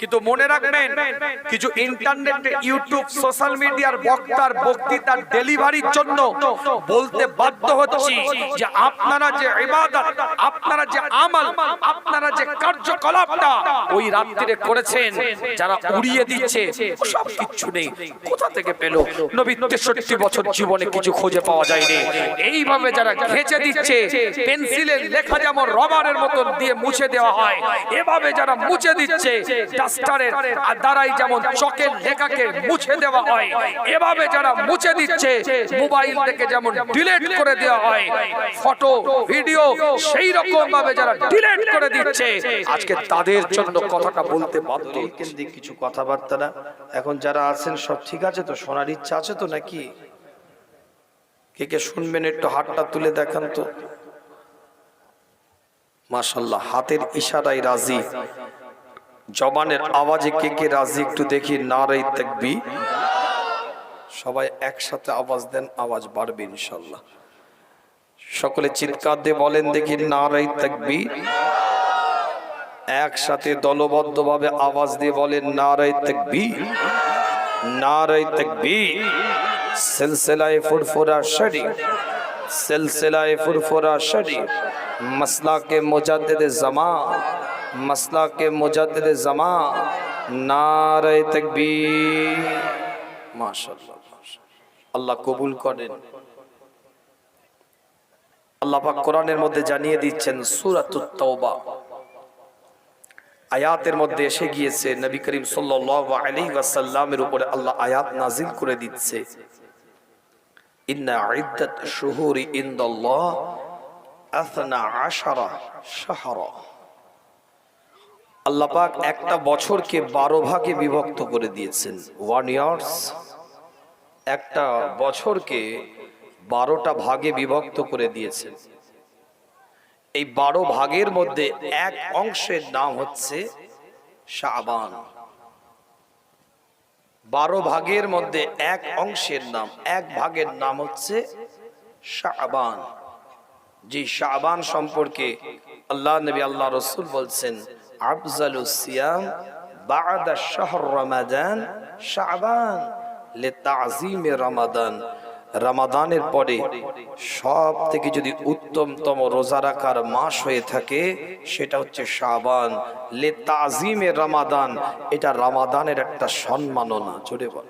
কিন্তু মনে রাখবেন, কিছু ইন্টারনেটে, ইউটিউব, সোশ্যাল মিডিয়ার বক্তার বক্তৃতার ডেলিভারির জন্য বলতে বাধ্য হচ্ছি যে আপনারা যে ইবাদত, আপনারা যে আমল, আপনারা যে কার্যকলাপটা ওই রাত্রিরে করেছেন, যারা উড়িয়ে দিচ্ছে সব কিছু নেই। কোথা থেকে পেল? নবী 63 বছর জীবনে কিছু খুঁজে পাওয়া যায়নি। এইভাবে যারা ঘেঁচে দিচ্ছে, পেন্সিলের লেখা যেমন রবারের মতন দিয়ে মুছে দেওয়া হয়, এভাবে যারা মুছে দিচ্ছে, ডাস্টারের দ্বারাই যেমন চকের লেখাকে মুছে দেওয়া হয়, এভাবে যারা মুছে দিচ্ছে, মোবাইল থেকে যেমন ডিলিট করে দেওয়া হয় ফটো ভিডিও, সেই রকম ভাবে যারা ডিলিট করে দিচ্ছে, আজকে তাদের জন্য কথাটা বলতে বাধ্য। কেন্দ্রিক কিছু কথাবার্তা না। এখন যারা আছেন সব ঠিক আছে তো? শোনার ইচ্ছা আছে তো নাকি? কে কে শুনবেন একটু হাতটা তুলে দেখান তো। মাশাআল্লাহ, হাতের ইশারায় রাজি, জবানের আওয়াজে কে কে রাজি একটু দেখি। নারে তাকবীর। সবাই একসাথে আওয়াজ দেন, আওয়াজ বাড়বে ইনশাআল্লাহ। সকলে চিৎকার দিয়ে বলেন দেখি নারে তাকবীর। একসাথে দলবদ্ধভাবে আওয়াজ দিয়ে বলেন নারে তাকবীর, নারে তাকবীর। সিলসিলায়ে ফুরফুরা শরীফ, সিলসিলায়ে ফুরফুরা শরীফ, মাসলাকে মুজাদ্দিদে জামান, মাসলাকে মুজাদ্দিদে জামান, নারে তাকবীর। মাশাআল্লাহ, আল্লাহ কবুল করেন। আল্লাহ পাক কোরআনের মধ্যে জানিয়ে দিচ্ছেন, সূরাতুত তাওবা আয়াতের মধ্যে এসে গিয়েছে, নবী করিম সাল্লাল্লাহু আলাইহি ওয়াসাল্লামের উপরে আল্লাহ আয়াত নাজিল করে দিচ্ছে, ইন্না ইদ্দাত শুহুরি ইনদাল্লাহ 12 শাহরা। আল্লাহ পাক একটা বছরকে 12 ভাগে বিভক্ত করে দিয়েছেন। 1 ইয়ার্স, একটা বছরকে 12টা ভাগে বিভক্ত করে দিয়েছেন। এই 12 ভাগের মধ্যে এক অংশের নাম হচ্ছে শাবান। 12 ভাগের মধ্যে এক অংশের নাম, এক ভাগের নাম হচ্ছে শাবান। যে শাবান সম্পর্কে আল্লাহ নবী আল্লাহ রাসূল বলছেন, আফজালুস সিয়াম বা'দা শাহর রমাদান শাবান লিতা'যীমি রমাদান। রমাদানের পরে সব থেকে যদি উত্তমতম রোজা রাখার মাস হয়ে থাকে সেটা হচ্ছে শাবান। লিতা'যীমি রমাদান, এটা রমাদানের একটা সম্মাননা। জোরে বল।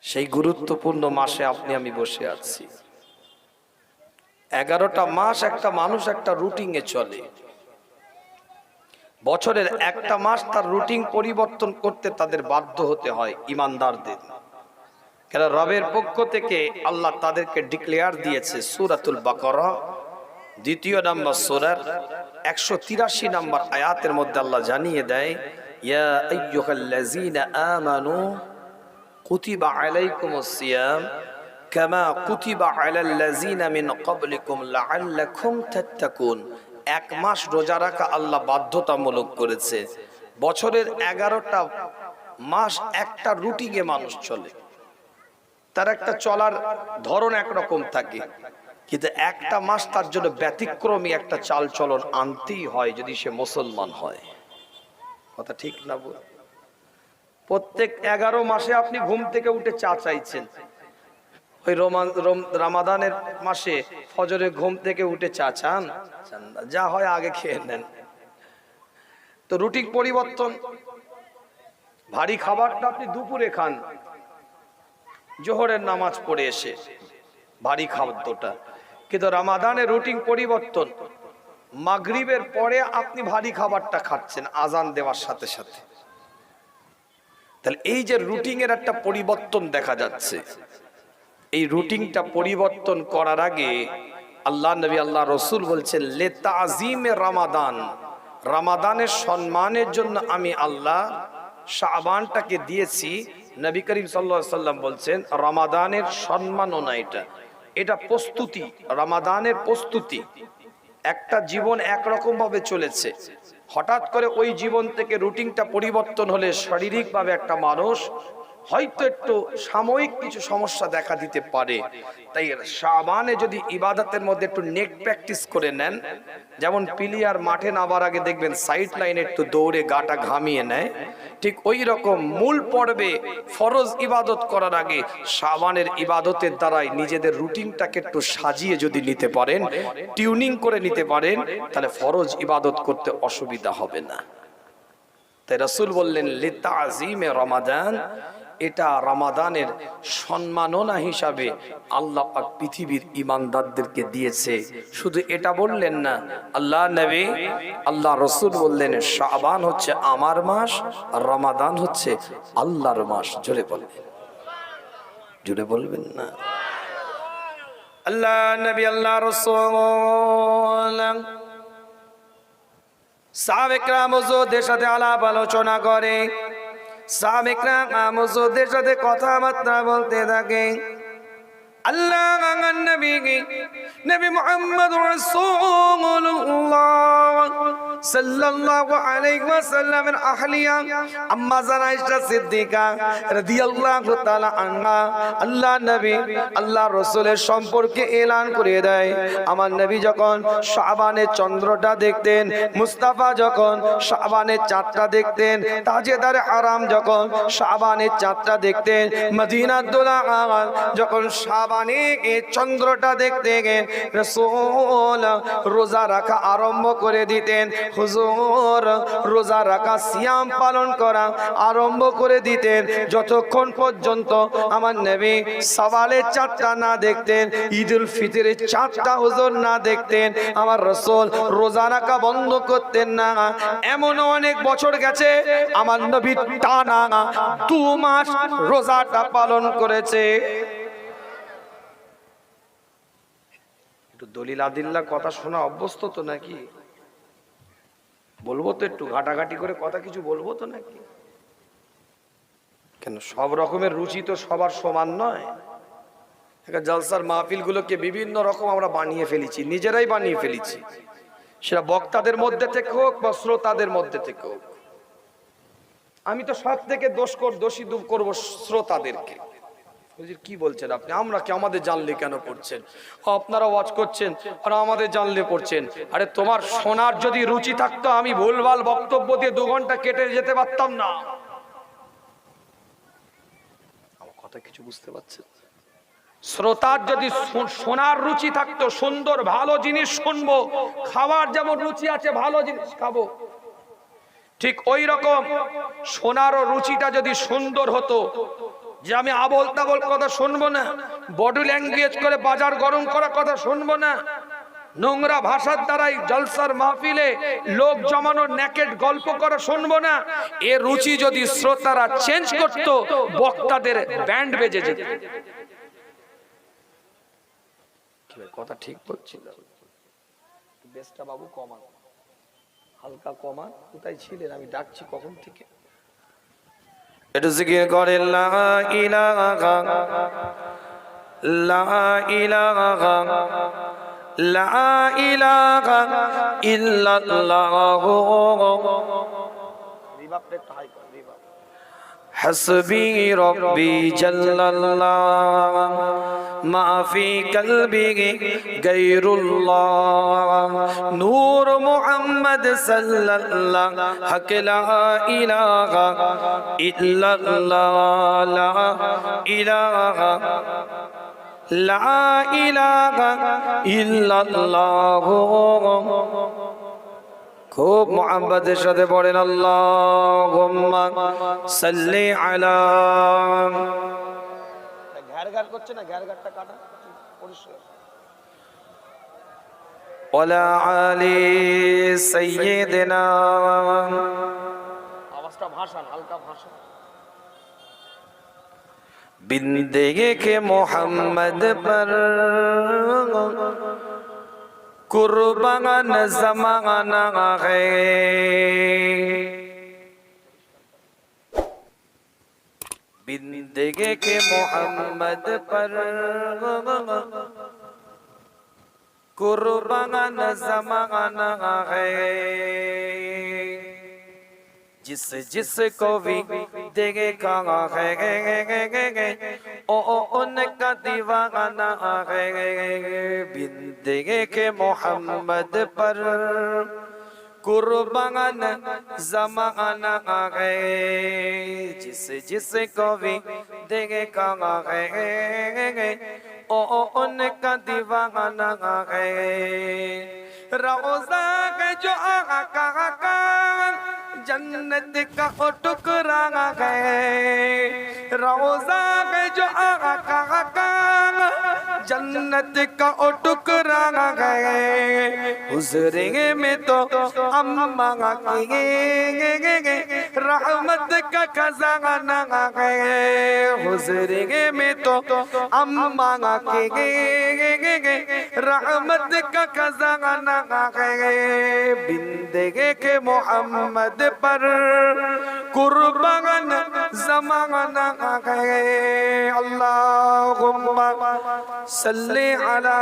সেই গুরুত্বপূর্ণ মাসে আপনি আমি বসে আছি। 11টা মাস একটা মানুষ একটা রুটিনে চলে। বছরের একটা মাস তার রুটিন পরিবর্তন করতে তাদের বাধ্য হতে হয় ইমানদারদের। কেন? রবের পক্ষ থেকে আল্লাহ তাদেরকে ডিক্লেয়ার দিয়েছে। সূরাতুল বাকারা 2 নম্বর সূরার 183 নম্বর আয়াতের মধ্যে আল্লাহ জানিয়ে দেয়, ইয়া আইয়ুহাল্লাযীনা আমানু কুতিবা আলাইকুমুস সিয়াম কামা কুতিবা আলাল্লাযীনা মিন ক্বাবলিকুম লাআল্লাকুম তাত্তাকুন। এক মাস রোজা রাখা আল্লাহ বাধ্যতামূলক করেছে। বছরের 11টা মাস একটা রুটিনে মানুষ চলে, তার একটা চলার ধরন একরকম থাকে, কিন্তু একটা মাস তার জন্য ব্যতিক্রমী একটা চাল চলন আনতেই হয় যদি সে মুসলমান হয়। কথা ঠিক না? প্রত্যেক 11 মাসে আপনি ঘুম থেকে উঠে চা চাইছেন, ওই রমাদানের মাসে ফজরে ঘুম থেকে উঠে চা চান? যা হয় আগে খেয়ে নেন। তো রুটিন পরিবর্তন। ভারী খাবারটা আপনি দুপুরে খান, জোহরের নামাজ পড়ে এসে ভারী খাদ্যটা। কিন্তু রমাদানের রুটিন পরিবর্তন, মাগরিবের পরে আপনি ভারী খাবারটা খাচ্ছেন আজান দেওয়ার সাথে সাথে। তাহলে এই যে রুটিনের একটা পরিবর্তন দেখা যাচ্ছে, এই রুটিনটা পরিবর্তন করার আগে আল্লাহ নবী আল্লাহ রাসূল বলছেন, লিতা'যীমি রমাদান, রমাদানের সম্মানের জন্য আমি আল্লাহ শাবানটাকে দিয়েছি। নবী করিম সাল্লাল্লাহু আলাইহি ওয়াসাল্লাম বলছেন, রমাদানের সম্মাননা এটা, এটা প্রস্তুতি, রমাদানের প্রস্তুতি। একটা জীবন একরকম ভাবে চলেছে, হঠাৎ করে ওই জীবন থেকে রুটিনটা পরিবর্তন হলে শারীরিকভাবে একটা মানুষ হয়তো একটু সাময়িক কিছু সমস্যা দেখা দিতে পারে। তাই শাবানে যদি ইবাদতের মধ্যে একটু নেক প্র্যাকটিস করে নেন, যেমন প্লেয়ার মাঠে নামার আগে দেখবেন সাইড লাইনে একটু দৌড়ে গাটা ঘামিয়ে নেয়, ঠিক ওই রকম মূল পর্বে ফরজ ইবাদত করার আগে শাবানের ইবাদতের দ্বারাই নিজেদের রুটিনটাকে একটু সাজিয়ে যদি নিতে পারেন, টিউনিং করে নিতে পারেন, তাহলে ফরজ ইবাদত করতে অসুবিধা হবে না। তাই রাসূল বললেন লিতাযীমে রমাদান, এটা রমাদানের সম্মাননা হিসাবে আল্লাহ পাক পৃথিবীর ঈমানদারদেরকে দিয়েছে। শুধু এটা বললেন না, আল্লাহ নবী আল্লাহ রাসূল বললেন শাবান হচ্ছে আমার মাস আর রমাদান হচ্ছে আল্লাহর মাস। জোরে বলবেন, জোরে বলবেন না? আল্লাহ নবী আল্লাহ রাসূল সাহাবায়ে হুজুরদের সাথে আলাপ আলোচনা করে, সাহাবায়ে হুজুরদের সাথে কথাবার্তা বলতে থাকে। আল্লাহ নবী মুহাম্মদ রাসূলুল্লাহ সাল্লাল্লাহু আলাইহি ওয়াসাল্লামের আহলিয়া আম্মা জান আয়েশা সিদ্দিকা রাদিয়াল্লাহু তাআলা আনহা আল্লাহ নবী আল্লাহ রাসূলের সম্পর্কে এলান করে দেয়। আমার নবী যখন শাবানের চন্দ্রটা দেখতেন, মুস্তাফা যখন শাবানের চাঁদটা দেখতেন, তাজেদার আরাম যখন শাবানের চাঁদটা দেখতেন, মদিনার দোলা যখন শাবানের এই চন্দ্রটা দেখতে গেলেন, রাসূল রোজা রাখা আরম্ভ করে দিতেন। হুজুর রোজা রাখা, সিয়াম পালন করা আরম্ভ করে দিতেন যতক্ষণ পর্যন্ত আমার নবী সওয়ালের চাঁদটা না দেখতেন, ঈদুল ফিতরের চাঁদটা হুজুর না দেখতেন, আমার রাসূল রোজা রাখা বন্ধ করতেন না। এমন অনেক বছর গেছে আমার নবী টানা 2 মাস রোজাটা পালন করেছে। একটু দলিল আদিল্লা কথা শোনা অভ্যস্ত তো নাকি? বলবো তো, একটু ঘাটাঘাটি করে কথা কিছু বলবো তো নাকি? কেন সব রকমের রুচি তো সবার সমান নয়। জলসার মাহফিল গুলোকে বিভিন্ন রকম আমরা বানিয়ে ফেলেছি, নিজেরাই বানিয়ে ফেলেছি, সেটা বক্তাদের মধ্যে থেকে হোক বা শ্রোতাদের মধ্যে থেকে হোক। আমি তো সব থেকে দোষী করব শ্রোতাদেরকে। কি বলছেন আপনি? আমরা কি আমাদের জানলে কেন পড়ছেন? আপনারা ওয়াজ করছেন আর আমাদের জানলে পড়ছেন। আরে তোমার শোনার যদি রুচি থাকতো, আমি ভুলভাল বক্তব্য দিয়ে 2 ঘন্টা কেটে যেতে পারতাম না। আমার কথা কিছু বুঝতে পারছেন? শ্রোতার যদি শোনার রুচি থাকতো, সুন্দর ভালো জিনিস শুনবো, খাওয়ার যেমন রুচি আছে ভালো জিনিস খাবো, ঠিক ওই রকম শোনারও রুচিটা যদি সুন্দর হতো, যে আমি আবল তাবল কথা শুনবো না, বডি ল্যাঙ্গুয়েজ করে বাজার গরম করা কথা শুনবো না, নোংরা ভাষার দ্বারাই জলসার মাহফিলে লোক জমানোর নেকেট গল্প করা শুনবো না, এর রুচি যদি শ্রোতারা চেঞ্জ করত, বক্তাদের ব্যান্ড বেজে যেত। কথা ঠিক বলছিল? বেশটা বাবু কমান, হালকা কমান। কোথায় ছিলেন? আমি ডাকছি কখন থেকে। একটু জিকির করে লা ইলাহা লা ইলাহা লা ইলাহা ইল্লাল্লাহ। রিভাবটা একটু হাই কর, রিভাব। হাসবি রব্বি জাল্লাল্লাহ মা ফি কলবি গায়রুল্লাহ নূর মুহাম্মদ সাল্লাল্লাহ হক লা ইলাহা ইল্লাল্লাহ লা ইলাহা লা ইলাহা ইল্লাল্লাহ। খুব মুহাব্বতের সাথে পড়েন আল্লাহুম্মা সাল্লি আলা। ঘাড় করছে না, ঘাড়টা কাটা পরিষ্কার। ওয়ালা আলি সাইয়্যিদিনা। আওয়াজটা ভাষণ, হালকা ভাষণ। বিন্দে কে মোহাম্মদ পর कुर्बान ज़माना है। बिंदगी के मोहम्मद पर कुर्बान ज़माना है। जिस जिस को भी देखा है ओ उनका दीवाना है बिन देखे मोहम्मद पर कुर्बान ज़माना है जिसको भी देखा है ओ उनका दीवाना है रोज़ा के जो आका का जन्नत का ओ टुकड़ा है रोज़ा के जो आका का जन्नत का ओ टुकड़ा है हुज़ूरे में तो अम्मा की रहमत का खजाना है हुज़ूरे में तो अम्मा की रहमत का खजाना है बिंदगे के मोहम्मद पर कुर्बान ज़माना है अल्लाहुम्मा सल्ली अला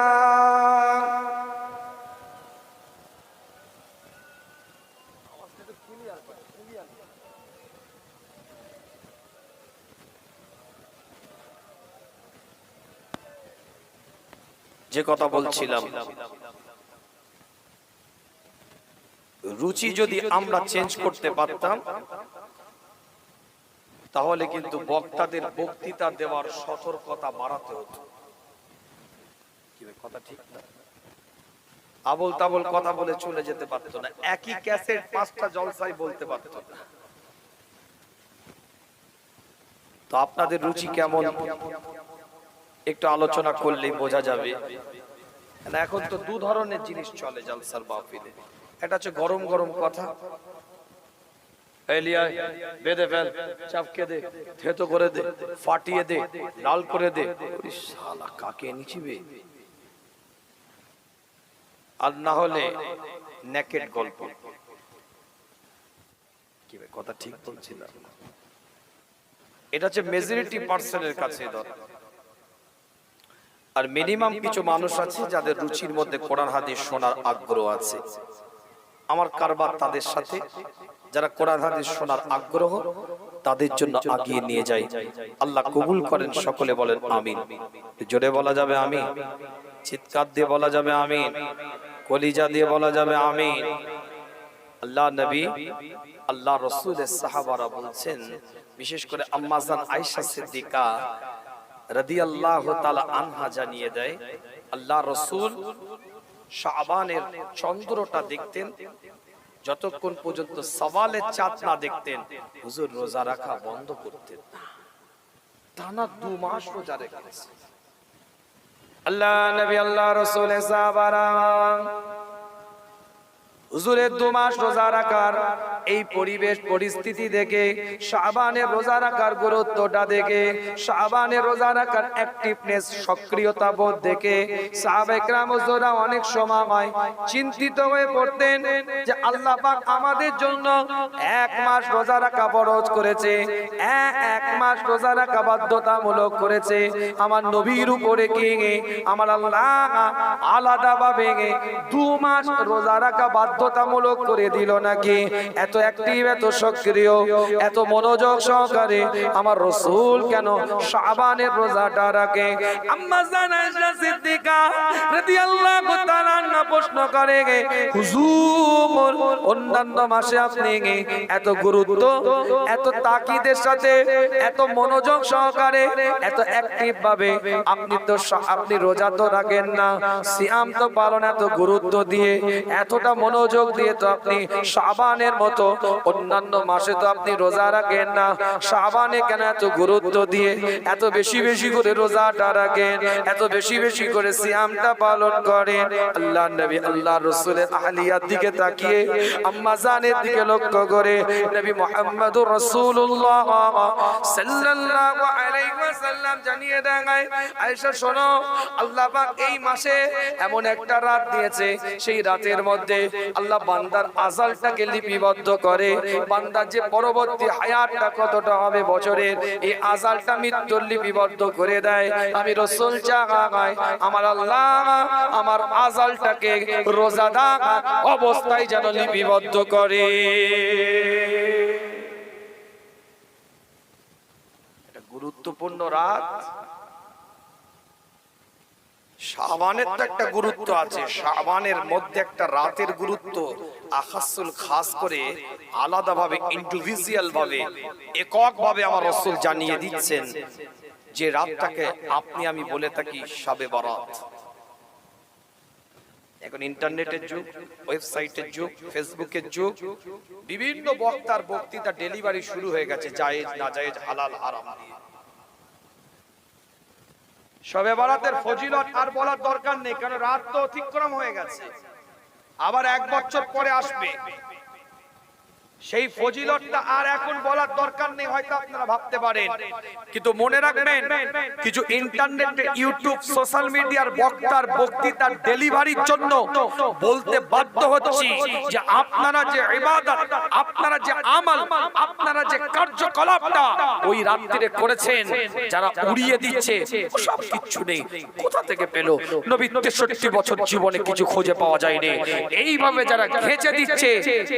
যে কথা বলছিলাম রুচি যদি আমরা চেঞ্জ করতে পারতাম তাহলে কিন্তু বক্তাদের বক্তৃতা দেওয়ার সতর্কতা বাড়াতে হতো কি কথা ঠিক না আবল তাবল কথা বলে চলে যেতে পারতো না একই ক্যাসেট পাঁচটা জলসায় বলতে পারতো না তো আপনাদের রুচি কেমন একটু আলোচনা করলেই বোঝা যাবে এখন তো দু ধরনের জিনিস চলে জলসার মাহফিলে এটা হচ্ছে গরম গরম কথা এলিয়া বেদে ফেল চাপকে দে থেতো করে দে ফাটিয়ে দে লাল করে দে ওই শালা কাকে নিচিবে আর না হলে নেকেড গল্প কি কথা ঠিক বলছিলাম এটা হচ্ছে মেজরিটি পার্সনের কাছে দরকার আর মিনিমাম কিছু মানুষ আছে যাদের রুচির মধ্যে কোরআন হাদিস শোনার আগ্রহ আছে আমার কারবার তাদের সাথে যারা কোরআন হাদিস শোনার আগ্রহ তাদের জন্য আগিয়ে নিয়ে যাই আল্লাহ কবুল করেন সকলে বলেন আমিন জোরে বলা যাবে আমিন চিৎকার দিয়ে বলা যাবে আমিন কলিজা দিয়ে বলা যাবে আমিন আল্লাহ নবী আল্লাহ রাসূলের সাহাবারা বলছেন বিশেষ করে আম্মা জান আয়েশা সিদ্দিকা রাদিয়াল্লাহু তাআলা আনহা জানিয়ে দেয় আল্লাহ রাসূল শাবানের চন্দ্রটা দেখতেন যতক্ষণ পর্যন্ত সওয়ালের চাঁদ না দেখতেন হুজুর রোজা রাখা বন্ধ করতেন না টানা 2 মাস রোজা রেখেছেন আল্লাহ নবী আল্লাহ রাসূলের সাহাবারা হুজুরের 2 মাস রোজা রাখার এই পরিবেশ পরিস্থিতি দেখে শাবানের রোজা রাখার গুরুত্বটা দেখে শাবানের রোজা রাখার অ্যাক্টিভনেস সক্রিয়তা বোধ দেখে সাহাবায়ে কেরাম হুজুররা অনেক সময় চিন্তিত হয়ে পড়তেন যে আল্লাহ পাক আমাদের জন্য 1 মাস রোজা রাখা ফরজ করেছে 1 মাস রোজা রাখা বাধ্যতামূলক করেছে আমার নবীর উপরে কি আমার আল্লাহ আলাদাভাবে 2 মাস রোজা রাখা বাধ্যতামূলক করে দিল নাকি এত অ্যাক্টিভ এত সক্রিয় এত মনোযোগ সহকারে আমার রাসূল কেন শাবানের রোজাটা রাখে আম্মা জান আয়েশা সিদ্দিকা রাদিয়াল্লাহু তাআলা আনহা প্রশ্ন করে হুজুর অন্যান্য মাসে আপনি এত গুরুত্ব এত তাকিদের সাথে এত মনোযোগ সহকারে এত অ্যাক্টিভ ভাবে আপনি রোজা তো রাখেন না সিয়াম তো পালন এত গুরুত্ব দিয়ে এতটা মনোযোগ দিয়ে তো আপনি শাবানের মতো অন্যান্য মাসে তো আপনি রোজা রাখেন না শাবানে কেন এত গুরুত্ব দিয়ে এত বেশি বেশি করে রোজাটা রাখেন এত বেশি বেশি করে সিয়ামটা পালন করেন আল্লাহ নবী আল্লাহ রাসূলের আহলিয়ার দিকে তাকিয়ে আম্মা জানের দিকে লক্ষ্য করে নবী মুহাম্মদুর রাসূলুল্লাহ সাল্লাল্লাহু আলাইহি ওয়াসাল্লাম জানিয়ে দেন আয়েশা শোনো আল্লাহ পাক এই মাসে এমন একটা রাত দিয়েছে সেই রাতের মধ্যে আল্লাহ বান্দার আযালটাকে লিপিবদ্ধ করে বান্দার যে পরবর্তী হায়াতটা কতটা হবে বছরের এই আযালটা মৃত্যুর লিপিবদ্ধ করে দেয় আমি রাসূল চাই আমার আল্লাহ আমার আযালটাকে রোজাদার অবস্থায় যেন লিপিবদ্ধ করে। আল্লাহ নবী আল্লাহ রাসূলের আহলিয়ার দিকে লক্ষ্য করে নবী মুহাম্মদুর রাসূলুল্লাহ সাল্লাল্লাহু আলাইহি ওয়াসাল্লাম জানিয়ে দেন আয়েশা শোনো আল্লাহ পাক এই মাসে এমন একটা রাত দিয়েছে সেই রাতের মধ্যে আল্লাহ বান্দার আযালটাকে লিপিবদ্ধ করে বান্দার যে পরবর্তী হায়াতটা কতটা হবে বছরের এই আযালটা মৃত্যুর লিপিবদ্ধ করে দেয় আমি রাসূল চাই আমার আল্লাহ আমার আযালটাকে রোজাদার অবস্থায় যেন লিপিবদ্ধ করে গুরুত্বপূর্ণ রাত। শাবানের তো একটা গুরুত্ব আছে, শাবানের মধ্যে একটা রাতের গুরুত্ব আখাসুল খাস করে আলাদাভাবে ইন্ডিভিজুয়াল ভাবে এককভাবে আমার রাসূল জানিয়ে দিচ্ছেন যে রাতটাকে আপনি আমি বলে থাকি শবে বরাত। এখন ইন্টারনেটের যুগ, ওয়েবসাইটের যুগ, ফেসবুকের যুগ, বিভিন্ন বক্তার বক্তৃতা ডেলিভারি শুরু হয়ে গেছে জায়েজ না জায়েজ, হালাল হারাম দিয়ে। শবে বরাতের ফজিলত আর বলার দরকার নেই, কারণ রাত তো অতিক্রম হয়ে গেছে, আবার 1 বছর পরে আসবে। সেই ফজিলতটা আর এখন বলার দরকার নেই, হয়তো আপনারা ভাবতে পারেন, কিন্তু মনে রাখবেন কিছু ইন্টারনেটে, ইউটিউব, সোশ্যাল মিডিয়ার বক্তার বক্তৃতার ডেলিভারির জন্য বলতে বাধ্য হচ্ছি যে আপনারা যে ইবাদত, আপনারা যে আমল, আপনারা যে কার্যকলাপটা ওই রাত্রিতে করেছেন, যারা উড়িয়ে দিচ্ছে সব কিছু নেই, কোথা থেকে পেল? নবী 63 বছর জীবনে কিছু খুঁজে পাওয়া যায়নি। এইভাবে যারা ঘেঁচে দিচ্ছে,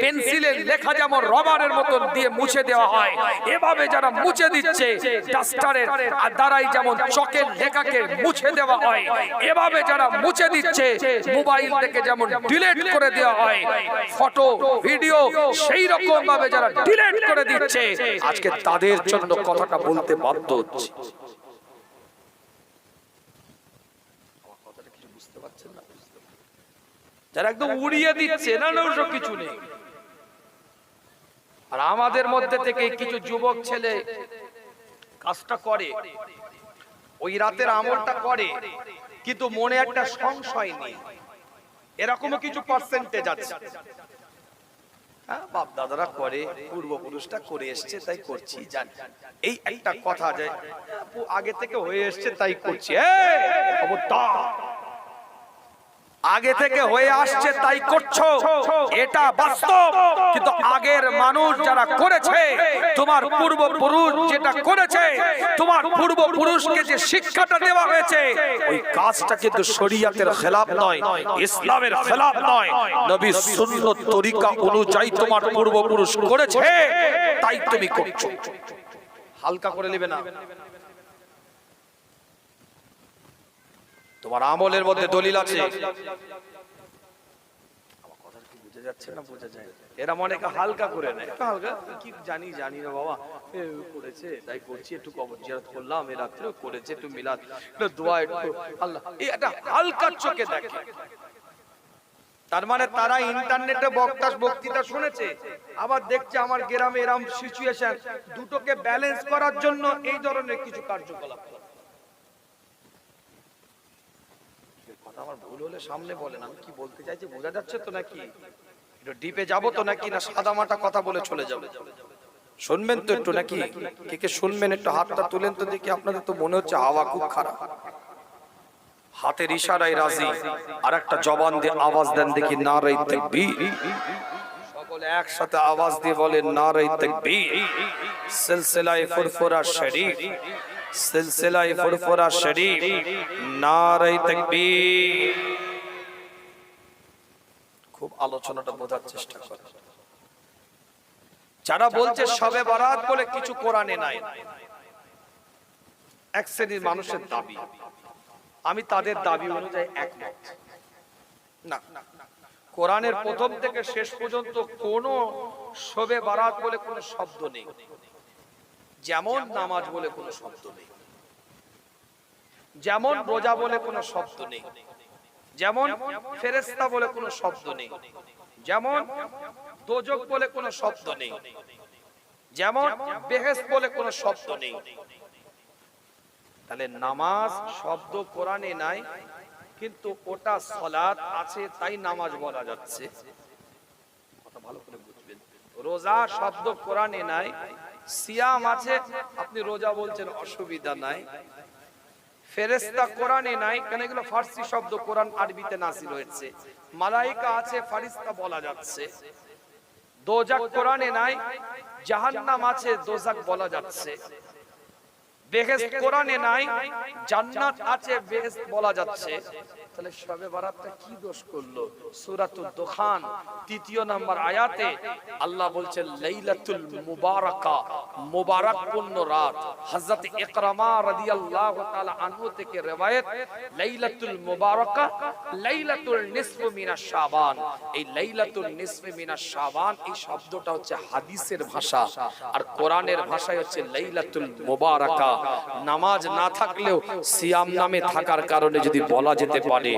পেন্সিলের লেখা যেমন রবারের মতন দিয়ে মুছে দেওয়া হয়, এভাবে যারা মুছে দিচ্ছে ডাস্টারের দ্বারাই যেমন চকের লেখাকে মুছে দেওয়া হয়, এভাবে যারা মুছে দিচ্ছে মোবাইল থেকে যেমন ডিলিট করে দেওয়া হয় ফটো ভিডিও, সেই রকম ভাবে যারা ডিলিট করে দিচ্ছে, আজকে তাদের জন্য কথাটা বলতে বাধ্য হচ্ছে। বুঝতে পারছেন না? যারা একদম উড়িয়ে দিচ্ছে, না না ওসব কিছু নেই। আর আমাদের মধ্যে থেকে কিছু যুবক ছেলে কাজটা করে, ওই রাতের আমলটা করে, কিন্তু মনে একটা সংশয় নেই, এরকমও কিছু পার্সেন্টেজ আছে। হ্যাঁ, বাপ দাদারা করে, পূর্বপুরুষটা করে এসছে তাই করছি, জানি এই একটা কথা যায় আগে থেকে হয়ে এসছে তাই করছি। আগে থেকে হয়ে আসছে তাই করছো, এটা বাস্তব। কিন্তু আগের মানুষ যারা করেছে, তোমার পূর্বপুরুষ যেটা করেছে, তোমার পূর্বপুরুষকে যে শিক্ষাটা দেওয়া হয়েছে, ওই কাজটা কিন্তু শরীয়তের খেলাফ নয়, ইসলামের খেলাফ নয়। নবীর সুন্নত তরিকা অনুযায়ী তোমার পূর্বপুরুষ করেছে, তাই তুমি করছো। হালকা করে নেবে না। তোমার আমলের মধ্যে দলিল আছে, বুঝে যাচ্ছে না? বুঝে যায়। এরা মনে হালকা করে নেয়, হালকা কি জানি না বাবা, করেছে তাই করছি, একটু কবর জিয়ারত করলাম, এ রাত্রে করেছে, একটু মিলাদ, একটু দোয়া, একটু আল্লাহ, এটা হালকা চোখে দেখে। তার মানে তারা ইন্টারনেটে বক্তৃতা শুনেছে, আবার দেখছে আমার গ্রামে এরকম সিচুয়েশন, দুটোকে ব্যালেন্স করার জন্য এই ধরনের কিছু কার্যকলাপ। আমার ভুল হলে সামনে বলেন, আমি কি বলতে চাইছি বোঝা যাচ্ছে তো নাকি? একটু ডিপে যাবো তো নাকি, না সাদা মাটা কথা বলে চলে যাবো? শুনবেন তো একটু নাকি? কে কে শুনবেন? একটু হাতটা তুলেন তো দেখি। আপনাদের তো মনে হচ্ছে হাওয়া খুব খারাপ। হাতের ইশারায় রাজি, আর একটা জবান দিয়ে আওয়াজ দেন দেখি, নারে তাকবীর। সকলে একসাথে আওয়াজ দিয়ে বলেন নারে তাকবীর। সিলসিলায়ে ফুরফুরা শরীফ, সিলসিলায়ে ফুরফুরা শরীফ, নারে তাকবীর। খুব আলোচনাটা বোঝার চেষ্টা করুন। যারা বলছে শবে বরাত বলে কিছু কোরআনে নাই, এক শ্রেণীর মানুষের দাবি, আমি তাদের দাবি অনুযায়ী একমত না। কোরআনের প্রথম থেকে শেষ পর্যন্ত কোন শবে বরাত বলে কোনো শব্দ নেই, যেমন নামাজ বলে কোনো শব্দ নেই, যেমন রোজা বলে কোনো শব্দ নেই, যেমন ফেরেশতা বলে কোনো শব্দ নেই, যেমন দোজখ বলে কোনো শব্দ নেই, যেমন বেহেশত বলে কোনো শব্দ নেই। তাহলে নামাজ শব্দ কোরআনে নাই, কিন্তু ওটা সালাত আছে তাই নামাজ বলা যাচ্ছে। কথা ভালো করে বুঝবেন। রোজা শব্দ কোরআনে নাই, সিয়াম আছে, আপনি রোজা বলছেন অসুবিধা নাই। ফেরেশতা কোরআনে নাই, কেন এগুলো ফার্সি শব্দ, কোরআন আরবিতে নাযিল হয়েছে। মালায়েকা আছে, ফারিস্তা বলা যাচ্ছে। দোজখ কোরআনে নাই, জাহান্নাম আছে, দোজখ বলা যাচ্ছে। বেহেশত কোরআনে নাই, জান্নাত আছে, বেহেশত বলা যাচ্ছে। তাহলে শবে বারাতটা কি দোষ করলো? সূরাতুদ দুখান 3 নম্বর আয়াতে আল্লাহ বলছেন লাইলাতুল মুবারাকা, মুবারাকপূর্ণ রাত। হযরত ইকরামা রাদিয়াল্লাহু তাআলা আনহু থেকে riwayat, লাইলাতুল মুবারাকা লাইলাতুল নিসফ মিনাশ শাবান। এই লাইলাতুল নিসফ মিনাশ শাবান এই শব্দটা হচ্ছে হাদিসের ভাষা, আর কোরআনের ভাষায় হচ্ছে লাইলাতুল মুবারাকা। নামাজ না থাকলেও সিয়াম নামে থাকার কারণে যদি বলা যেতে পারে,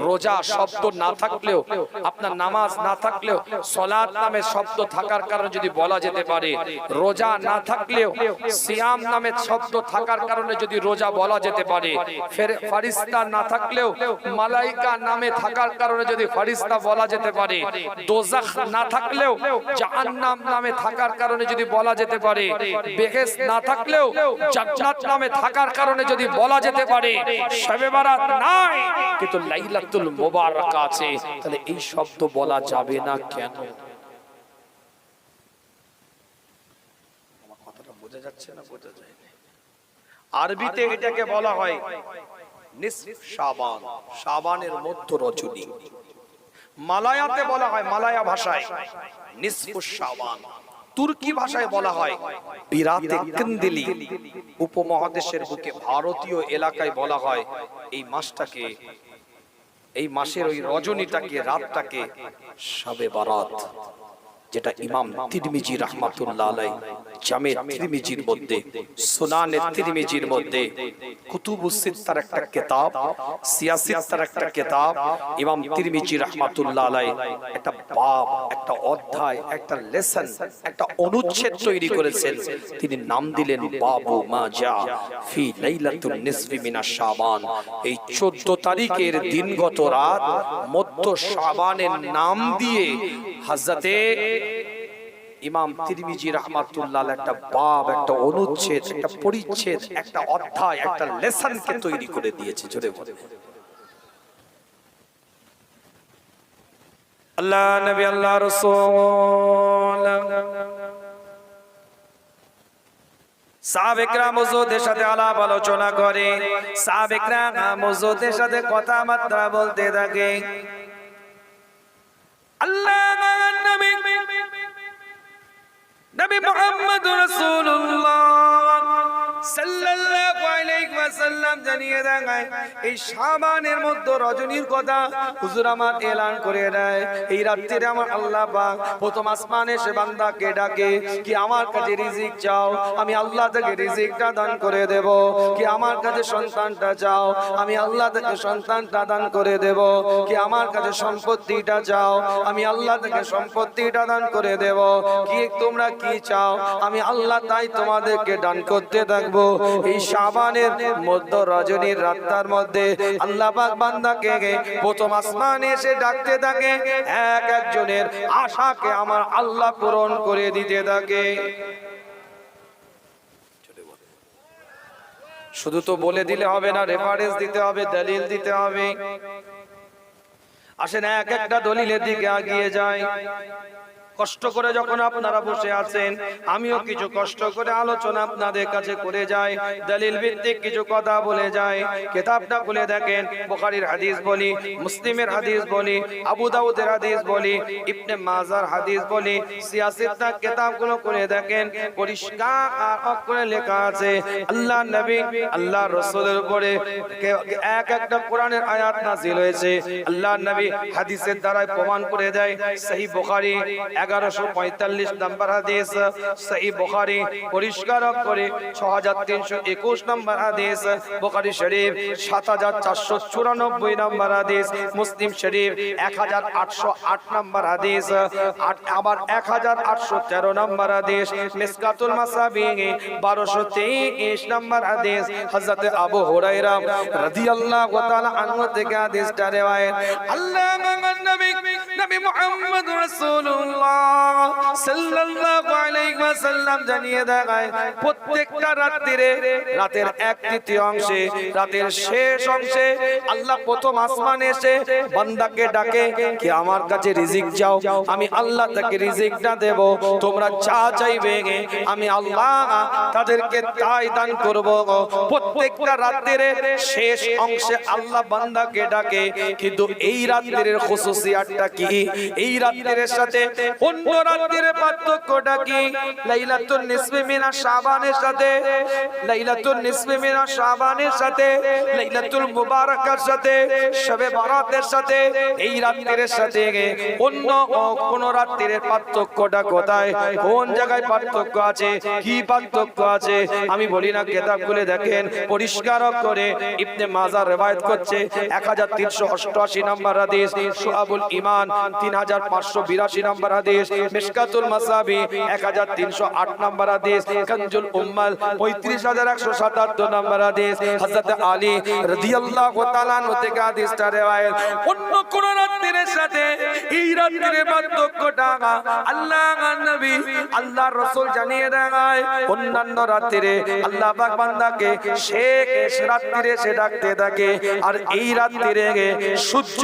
রোজা শব্দ না থাকলেও, আপনার নামাজ না থাকলেও সালাত নামে শব্দ থাকার কারণে যদি বলা যেতে পারে, রোজা না থাকলেও সিয়াম নামে শব্দ থাকার কারণে যদি রোজা বলা যেতে পারে, ফেরেশতা না থাকলেও মালাইকা নামে থাকার কারণে যদি ফেরেশতা বলা যেতে পারে, দোজখ না থাকলেও জাহান্নাম নামে থাকার কারণে যদি বলা যেতে পারে, বেহেশত না থাকলেও জান্নাত নামে থাকার কারণে যদি বলা যেতে পারে, শবে বারাত নাই কিন্তু লাইলাতুল মুবারাকা আছে, তাহলে এই শব্দ বলা যাবে না কেন? আমার কথাটা বোঝা যাচ্ছে না? বোঝা যায় না। আরবিতে এটাকে বলা হয় নিসফ শাবান, শাবানের মধ্য রজনী। মালায়াতে বলা হয়, মালায়া ভাষায় নিসফুশ শাবান। তুর্কি ভাষায় বলা হয় বিরাতে কান্দিলি। উপমহাদেশের বুকে ভারতীয় এলাকায় বলা হয় এই মাসটাকে, এই মাসের ওই রজনীটাকে, রাতটাকে শবে বারাত, যেটা ইমাম তিরমিজি রাহমাতুল্লাহ আলাইহি জামে তিরমিজির মধ্যে, সুনানে তিরমিজির মধ্যে, কুতুবুস সিত্তার একটা কিতাব, সিয়াসিত্তার একটা কিতাব, ইমাম তিরমিজি রাহমাতুল্লাহ আলাইহি একটা বাব, একটা অধ্যায়, একটা লেসন, একটা অনুচ্ছেদ তৈরি করেছেন। তিনি নাম দিলেন বাবু মা জা ফি লাইলাতুন নিসফি মিনাশ শাবান। এই 14 তারিখের দিনগত রাত মধ্য শাবানের নাম দিয়ে হযরতে ইমাম তিরমিজি রাহমাতুল্লাহ একটা বাব, একটা অনুচ্ছেদ, একটা পরিচ্ছেদ, একটা অধ্যায়, একটা লেসনকে তৈরি করে দিয়েছে। জোরে বলে আল্লাহ নবী, আল্লাহ রাসূল, সাহাবায়ে হুজুরদের সাথে আলাপ আলোচনা করে, সাহাবায়ে হুজুরদের সাথে কথাবার্তা বলতে থাকে। আল্লাহ নবী নবী মুহাম্মদুর রাসূলুল্লাহ সাল্লাল্লাহু আলাইহি ওয়াসাল্লাম জানিয়ে দেন এই শাবানের মধ্যে রজনীর কথা হুজুর আমার এলান করে দেয়। এই রাত্রিতে আমার আল্লাহ পাক প্রথম আসমানে সে বান্দাকে ডাকে কি আমার কাছে রিজিক চাও, আমি আল্লাহ থেকে রিজিকটা দান করে দেব। কি আমার কাছে সন্তানটা চাও, আমি আল্লাহ থেকে সন্তানটা দান করে দেব। কি আমার কাছে সম্পত্তিটা চাও, আমি আল্লাহ থেকে সম্পত্তিটা দান করে দেব। কি তোমরা কি চাও, আমি আল্লাহ তাই তোমাদেরকে দান করতে থাকবো। এই শাবানের মধ্য রজনীর রাতটার মধ্যে আল্লাহ পাক বান্দাকে প্রথম আসমানে এসে ডাকতে থাকে, এক একজনের আশাকে আমার আল্লাহ পূরণ করে দিতে থাকে। শুধু তো বলে দিলে হবে না, রেফারেন্স দিতে হবে, দলিল দিতে হবে। আসেন এক একটা দলিলের দিকে এগিয়ে যায়। কষ্ট করে যখন আপনারা বসে আছেন, আমিও কিছু কষ্ট করে আলোচনা আপনাদের কাছে করে যাই, দলিল ভিত্তিক কিছু কথা বলে যাই। কিতাবটা খুলে দেখেন, বুখারীর হাদিস বলি, মুসলিমের হাদিস বলি, আবু দাউদের হাদিস বলি, ইবনে মাজার হাদিস বলি, সিয়াসিত্তার কিতাবগুলো খুলে দেখেন, পরিষ্কার অক্ষরে লেখা আছে আল্লাহ নবী আল্লাহ রাসূলের উপরে এক একটা কোরআনের আয়াত নাযিল হয়েছে। আল্লাহ নবী হাদিসের দ্বারা প্রমাণ করে দেয়। সহিহ বুখারী 1145 নম্বর হাদিস, সহিহ বুখারী পরিষ্কার করে 6321 নম্বর হাদিস, বুখারী শরীফ 7494 নম্বর হাদিস, মুসলিম শরীফ 1808 নম্বর হাদিস, আবার 1813 নম্বর হাদিস, মিসকাতুল মাসাবিহ 1223 নম্বর হাদিস, হযরত আবু হুরায়রা রাদিয়াল্লাহু তাআলা আনহু থেকে হাদিসটা রওয়ায়াত। আল্লাহ নবী নবী মুহাম্মদ রাসূলুল্লাহ সাল্লাল্লাহু আলাইহি ওয়াসাল্লাম জানিয়ে দেয় প্রত্যেকটা রাত্রিরে রাতের 1/3 অংশে রাতের শেষ অংশে আল্লাহ প্রথম আসমানে এসে বান্দাকে ডাকে কি আমার কাছে রিজিক চাও, আমি আল্লাহ তাকে রিজিকটা দেব, তোমরা যা চাইবে আমি আল্লাহ তাদেরকে তাই দান করব। প্রত্যেকটা রাত্রিরে শেষ অংশে আল্লাহ বান্দাকে ডাকে, কিন্তু এই রাত্রির খুসুসিয়াতটা কি, এই রাত্রির সাথে অন্য রাত্রির পার্থক্যটা কি? লাইলাতুল নিসফি মিনা শাবানের সাথে, লাইলাতুল নিসফি মিনা শাবানের সাথে, লাইলাতুল মুবারাকার সাথে, শবে বারাতের সাথে, এই রাত্রির সাথে অন্য কোন রাত্রির পার্থক্যটা কোথায়, কোন জায়গায় পার্থক্য আছে, কি পার্থক্য আছে? আমি বলি না, কিতাব খুলে দেখেন পরিষ্কার করে। ইবনে মাজাহ রওয়ায়াত করছে 1388 নম্বর হাদিস, শুআবুল ঈমান 3582 নম্বর হাদিস, মিশকাতুল মাসাবি 1308 নম্বর হাদিস, কানজুল উম্মাল 35177 নম্বর হাদিস, হযরত আলী রাদিয়াল্লাহু তাআলা আনহু থেকে হাদিসটা রওয়ায়াত। অন্য কোন রাত্রির সাথে এই রাত্রির পার্থক্যটা আল্লাহ নবী আল্লাহর রাসূল জানিয়ে দেয়। অন্যান্য রাত্রিরে আল্লাহ পাক বান্দাকে শেষ রাত্রিরে সে ডাকতে থাকে, আর এই রাত্রিরে সূর্য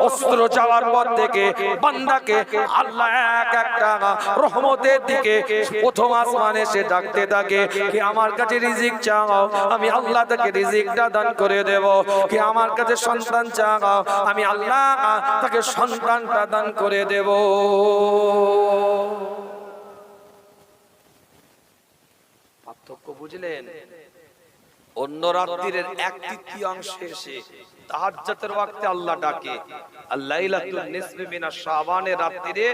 অস্ত যাওয়ার পর থেকে বান্দাকে আল্লাহ এক একটা রহমতের দিকে প্রথম আসমানে সে ডাকতে থাকে কি আমার কাছে রিজিক চাও, আমি আল্লাহ তাকে রিজিকটা দান করে দেব। কি আমার কাছে সন্তান চাও, আমি আল্লাহ তাকে সন্তানটা দান করে দেব। পার্থক্য বুঝলেন? অন্য রাত্রির 1/3 অংশে এসে তাহাজ্জুদের ওয়াক্তে আল্লাহ ডাকে, আর লাইলাতুল নিসফি মিনা শাবানের রাত্রিরে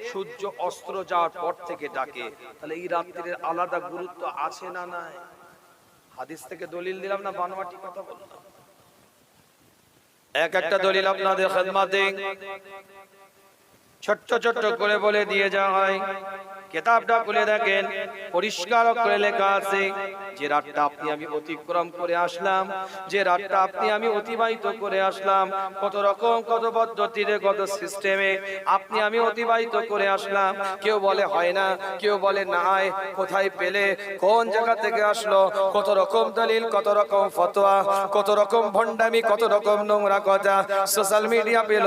সূর্য অস্ত যাওয়ার পর থেকে ডাকে। তাহলে এই রাত্রির আলাদা গুরুত্ব আছে না নাই? হাদিস থেকে দলিল দিলাম না বানোয়াটি কথা বললাম? এক একটা দলিল আপনাদের খেদমতে ছোট্ট ছোট্ট করে বলে দিয়ে যাওয়া হয়। কিতাবটা খুলে দেখেন পরিষ্কার করে লেখা আছে, যে রাতটা আপনি আমি অতিক্রম করে আসলাম, যে রাতটা আপনি আমি অতিবাহিত করে আসলাম, কত রকম কত পদ্ধতিতে কত সিস্টেমে আপনি আমি অতিবাহিত করে আসলাম। কেউ বলে হয় না, কেউ বলে না হয়, কোথায় পেলে, কোন জায়গা থেকে আসলো, কত রকম দলিল, কত রকম ফতোয়া, কত রকম ভণ্ডামি, কত রকম নোংরা কথা সোশ্যাল মিডিয়া পেল।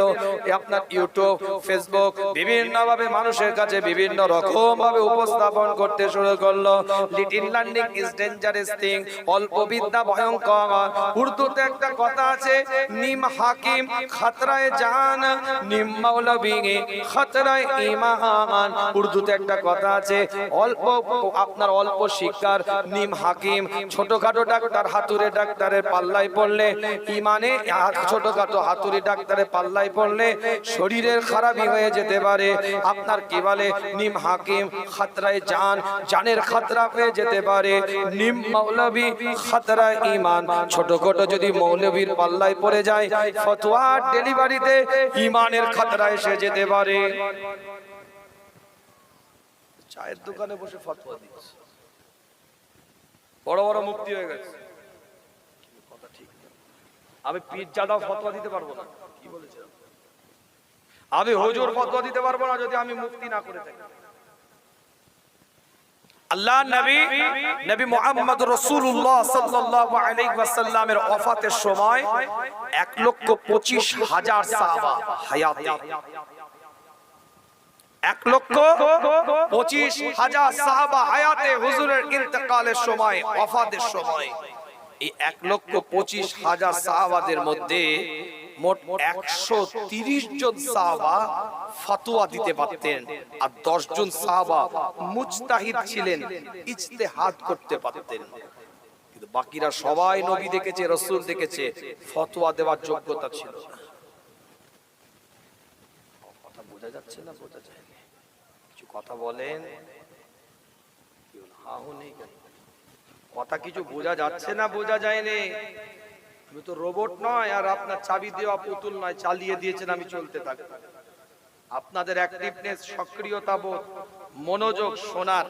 আপনার ইউটিউব, ফেসবুক বিভিন্ন ভাবে মানুষের কাছে বিভিন্ন রকম ভাবে উপস্থাপন করতে শুরু করলো। Little learning is dangerous thing, অল্প বিদ্যা ভয়ঙ্কর। উর্দুতে একটা কথা আছে, নিম হাকিম খতরায়ে জান, নিম মৌলবী খতরায়ে ঈমান। উর্দুতে একটা কথা আছে, অল্প আপনার অল্প শিক্ষার নিম হাকিম, ছোটখাটো ডাক্তার হাতুড়ে ডাক্তারের পাল্লায় পড়লে, ইমানে ছোটখাটো হাতুড়ি ডাক্তারের পাল্লায় পড়লে শরীরের খারাপই হয়ে যেতে পারে। আপনার কি বলে, নিম হাকিম খতরায়ে জান, জানের খতরা হয়ে যেতে পারে। নিম মৌলবী খতরায়ে ঈমান, ছোটখাটো যদি মৌলবীর পাল্লায় পড়ে যায় ফতোয়া ডেলিভারিতে ঈমানের খতরা এসে যেতে পারে। চায়ের দোকানে বসে ফতোয়া দিচ্ছে, বড় বড় মুফতি হয়ে গেছে, কথা ঠিক না। আমি পীরজাদা ফতোয়া দিতে পারবো না, কি বলেছে? আমি হুজুর ফতোয়া দিতে পারবো না যদি আমি মুফতি না করে থাকি। আল্লাহ নবী নবী মুহাম্মদ রাসূলুল্লাহ সাল্লাল্লাহু আলাইহি ওয়াসাল্লামের ওয়াফাতের সময় 1,25,000 সাহাবা হায়াতে, 1,25,000 সাহাবা হায়াতে হুজুরের ইন্তেকালের সময়, ওয়াফাতের সময় এই 1,25,000 সাহাবাদের মধ্যে মোট 130 জন সাহাবা ফতোয়া দিতে পারতেন, আর 10 জন সাহাবা মুজতাহিদ ছিলেন, ইজতিহাদ করতে পারতেন। কিন্তু বাকিরা সবাই নবী দেখেছে, রাসূল দেখেছে, ফতোয়া দেওয়ার যোগ্যতা ছিল না। কথা বোঝা যাচ্ছে না? বোঝা যায় না? কিছু কথা বলেন, কথা কিছু বোঝা যাচ্ছে না? বোঝা যায়নি? আমি তো রোবট নয়, আর আপনার চাবি দেওয়া পুতুল নয়, চালিয়ে দিয়েছেন আমি চলতে থাকি। আপনাদের অ্যাক্টিভনেস, সক্রিয়তা বোধ, মনোযোগ, শোনার,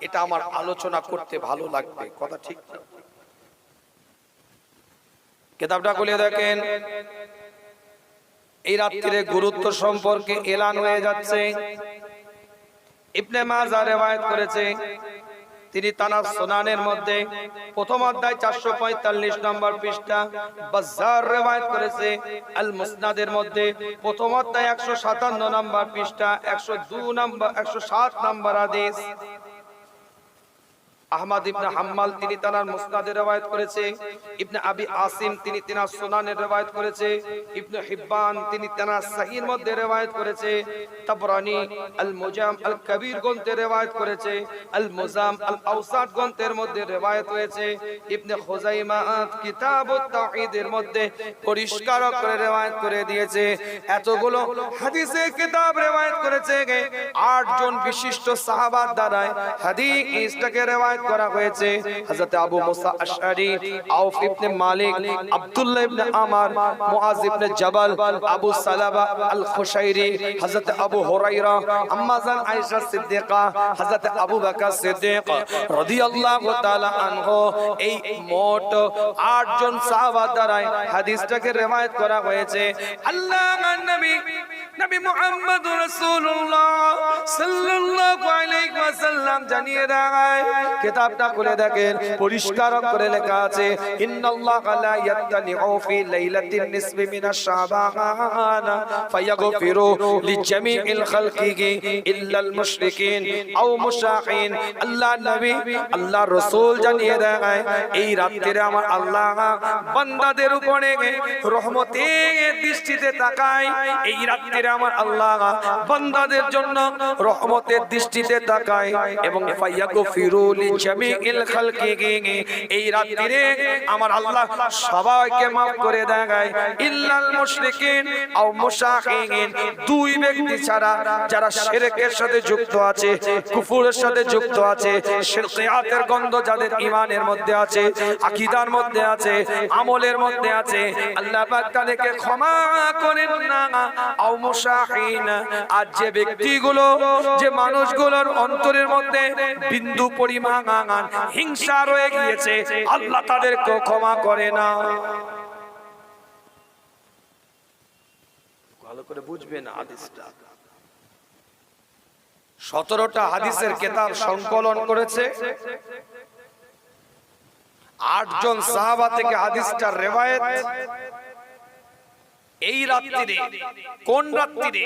এটা আমার আলোচনা করতে ভালো লাগবে। কথা ঠিক না? কিতাবটা খুলে দেখেন এই রাত্রির গুরুত্ব সম্পর্কে এলান হয়ে যাচ্ছে। ইবনে মাজাহ রওয়ায়াত করেছে, তিনি তানার সুনানের মধ্যে প্রথম অধ্যায় 445 নম্বর পৃষ্ঠা, বাজ্জার রওয়ায়াত করেছে আল মুসনাদের মধ্যে প্রথম অধ্যায় 157 নম্বর পৃষ্ঠা 107 নম্বর হাদিস। আহমদ ইবনে হাম্মাল তিনি তার মুসনাদে রওয়ায়াত করেছে, ইবনে আবি আসিম তিনি তার সুনানে রওয়ায়াত করেছে, ইবনে হিব্বান তিনি তার সহিহর মধ্যে রওয়ায়াত করেছে, তাবরানী আল মুজাম আল কবির গ্রন্থে রওয়ায়াত করেছে, আল মুজাম আল আওসাত গ্রন্থের মধ্যে রওয়ায়াত হয়েছে, ইবনে খুজাইমা কিতাবুত তাওহীদের মধ্যে পরিষ্কার করে রওয়ায়াত করে দিয়েছে। এতগুলো হাদিসের কিতাব রওয়ায়াত করেছে 8 জন বিশিষ্ট সাহাবার দ্বারা হাদিসটাকে রওয়ায়াত করা হয়েছে। হযরত আবু মুসা আশআরী, আউফ ইবনে মালিক, আব্দুল্লাহ ইবনে আমর, মুআজ ইবনে জাবাল, আবু সালাবা আল খুশাইরি, হযরত আবু হুরায়রা, আম্মা জান আয়েশা সিদ্দিকা, হযরত আবু বকর সিদ্দিক রাদিয়াল্লাহু তাআলা আনহু, এই মোট 8 জন সাহাবা দ্বারা হাদিসটাকে রওয়ায়াত করা হয়েছে। আল্লাহর নবী মুহাম্মদুর রাসূলুল্লাহ সাল্লাল্লাহু আলাইহি ওয়াসাল্লাম জানিয়ে দেয়, কিতাবটা খুলে দেখেন, পরিষ্কার করে লেখা আছে, ইন্নাল্লাহা লা ইয়াত্তালিউ ফি লাইলাতিন নিসফি মিনাশ শাবান ফায়াগফিরু লিজামিইল খালকিহি ইল্লাল মুশরিকিন আও মুশাহিন। আল্লাহ নবী আল্লাহ রাসূল জানিয়ে দেয়, এই রাতে আমার আল্লাহ বান্দাদের উপরে রহমতের দৃষ্টিতে তাকায়, এই রাতে আমার আল্লাহ বান্দাদের জন্য রহমতের দৃষ্টিতে তাকায় এবং ফায়াগফিরু লিজামিইল খালকিহি, এই রাতে আমার আল্লাহ সবাইকে maaf করে দেয়, ইল্লাল মুশরিকিন আও মুশাহিন, দুই ব্যক্তি ছাড়া যারা শিরকের সাথে যুক্ত আছে, কুফরের সাথে যুক্ত আছে, শিরকিয়াতের গন্ধ যাদের ঈমানের মধ্যে আছে, আকীদার মধ্যে আছে, আমলের মধ্যে আছে, আল্লাহ পাক তাদেরকে ক্ষমা করেন না। আও মুশাহিন, আর যে ব্যক্তিগুলো, যে মানুষগুলোর অন্তরের মধ্যে বিন্দু পরিমাণ হিংসা রয়ে গিয়েছে, আল্লাহ তাদেরকে ক্ষমা করে না। ভালো করে বুঝবেন হাদিসটা। 17টা হাদিসের কিতাব সংকলন করেছে, 8 জন সাহাবা থেকে হাদিসটা রিওয়ায়াত। এই রাত্রিরে, কোন রাত্রিরে?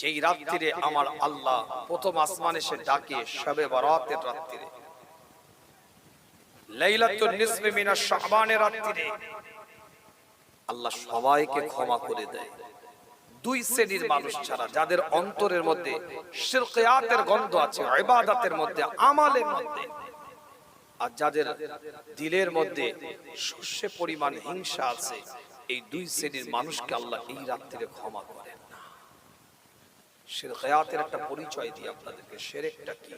যেই রাত্রিরে আমার আল্লাহ প্রথম আসমানে এসে ডাকে, শবে বরাতের রাত্রিরে, লাইলাতুন নিসফি মিনাশ শাবানের রাত্রিরে আল্লাহ সবাইকে ক্ষমা করে দেয়, দুই শ্রেণীর মানুষ ছাড়া, যাদের অন্তরের মধ্যে শিরকিয়াতের গন্ধ আছে, ইবাদতের মধ্যে, আমলের মধ্যে, আর যাদের দিলের মধ্যে সর্ষে পরিমাণ হিংসা আছে, এই দুই শ্রেণীর মানুষকে আল্লাহ এই রাত্রিরে ক্ষমা করেন না। শিরকিয়াতের একটা পরিচয় দিই আপনাদেরকে, শিরকটা কি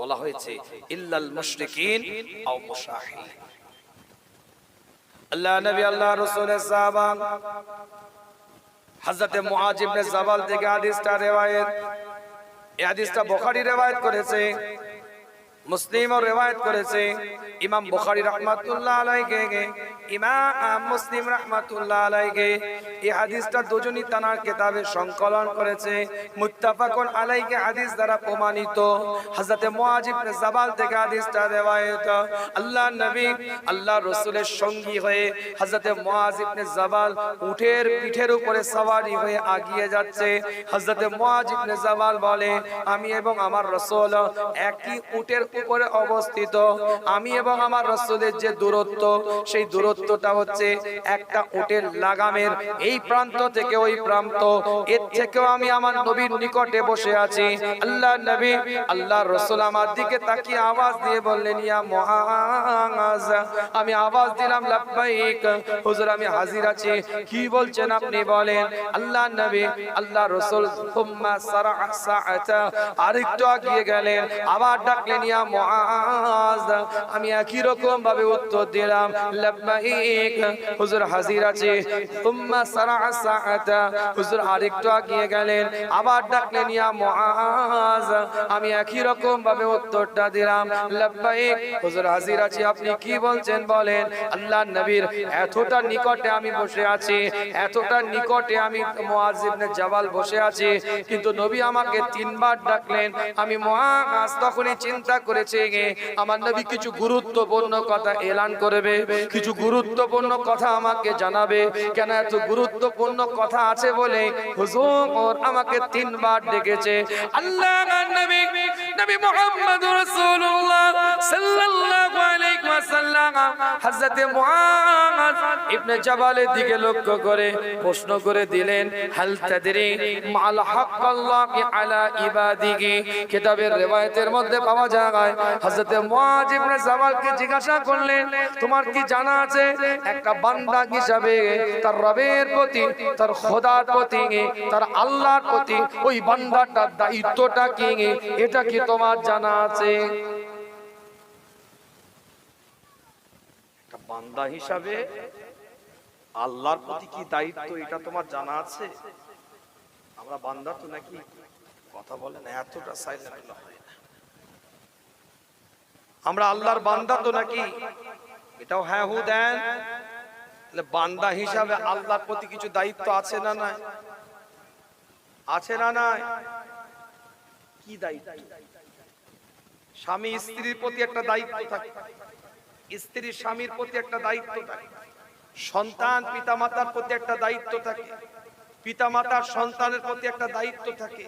বলা হয়েছে, ইল্লাল মুশরিকিন আও মুশাহিন। আল্লাহ নবী আল্লাহ রাসূলের সাহাবা হযরত মুআজ ইবনে জাবাল থেকে হাদিসটা রিওয়ায়াত, এই হাদিসটা বুখারী রিওয়ায়াত করেছে, মুসলিমও রিওয়ায়াত করেছে। ইমাম বুখারী রাহমাতুল্লাহ আলাইহি, ইমাম মুসলিম রাহমাতুল্লাহ আলাইহি এই হাদিসটা দুজনই তানার কিতাবে সংকলন করেছে, মুত্তাফাকুন আলাইহি হাদিস দ্বারা প্রমাণিত। হযরত মুআজ ইবনে জাবাল থেকে হাদিসটা রিওয়ায়াত। আল্লাহর নবী আল্লাহর রাসূলের সঙ্গী হয়ে হযরত মুআজ ইবনে জাবাল উটের পিঠের উপরে সওয়ারি হয়ে আগিয়ে যাচ্ছে। হযরত মুআজ ইবনে জাবাল বলে, আমি এবং আমার রাসূল একই উটের উপরে অবস্থিত, আমি এবং আমার রাসূলের যে দূরত্ব, সেই দূরত্বটা হচ্ছে একটা উটের লাগামের এই প্রান্ত থেকে ওই প্রান্ত, এর থেকেও আমি আমার নবীর নিকটে বসে আছি। আল্লাহ নবী আল্লাহর রাসূল আমার দিকে তাকিয়ে আওয়াজ দিয়ে বললেন, ইয়া মুআজ। আমি আওয়াজ দিলাম, লাব্বাইক হুজুর, আমি হাজির আছি। কি বলছেন আপনি, বলেন। আল্লাহ নবী আল্লাহর রাসূল সুম্মা সারা'a সাআতা, আরেকটু আগিয়ে গেলেন, আবার ডাকলেন, ইয়া ইয়া মুআজ, আমি একই রকম ভাবে উত্তর দিলাম লাব্বাইক। হুজুর হাজির আছে। তুম্মা সারা সাআতা, হুজুর আরেকটু আগিয়ে গেলেন, আবার ডাকলেন ইয়া মুআজ, আমি একই রকম ভাবে উত্তরটা দিলাম লাব্বাইক। হুজুর হাজির আছে, আপনি কি বলছেন বলেন। আল্লাহর নবীর এতটা নিকটে আমি বসে আছি, এতটা নিকটে আমি মুআজ ইবনে জাবাল বসে আছি, কিন্তু নবী আমাকে 3 বার ডাকলেন। আমি মুআজ তখনই চিন্তা করেছি আমার নবী কিছু গুরুত্বপূর্ণ কথা এলান করবে, কিছু গুরুত্বপূর্ণ কথা আমাকে জানাবে। কেন এত গুরুত্বপূর্ণ কথা আছে বলে হুজুর আমাকে 3 বার ডেকেছে। আল্লাহর নবী নবী মুহাম্মদুর রাসূলুল্লাহ সাল্লাল্লাহু আলাইহি ওয়াসাল্লাম হযরত মুআজ ইবনে জাবালের দিকে লক্ষ্য করে প্রশ্ন করে দিলেন, হাল তাদরি মাল হাক্কাল্লাহি আলা ইবাদিহি। কিতাবের riwayat-এর মধ্যে পাওয়া যায় হযরত মুআজ ইবনে জাবালকে জিজ্ঞাসা করলেন, তোমার কি জানা আছে একটা বান্দা হিসাবে তার রবের প্রতি, তার খোদার প্রতি, তার আল্লাহর প্রতি ওই বান্দাটার দায়িত্বটা কি, এটা কি তোমার জানা আছে? একটা বান্দা হিসাবে আল্লাহর প্রতি কি দায়িত্ব এটা তোমার জানা আছে? আমরা বান্দা তো নাকি? কথা বলেন, এতটা সাইলেন্ট হয় না। আমরা আল্লাহর বান্দা তো নাকি? এটাও হ্যাঁ হু দেন। তাহলে বান্দা হিসাবে আল্লাহর প্রতি কিছু দায়িত্ব আছে না নাই? আছে না নাই? কি দায়িত্ব? স্বামী স্ত্রীর প্রতি একটা দায়িত্ব থাকে, স্ত্রী স্বামীর প্রতি একটা দায়িত্ব থাকে, সন্তান পিতামাতার প্রতি একটা দায়িত্ব থাকে, পিতামাতার সন্তানের প্রতি একটা দায়িত্ব থাকে।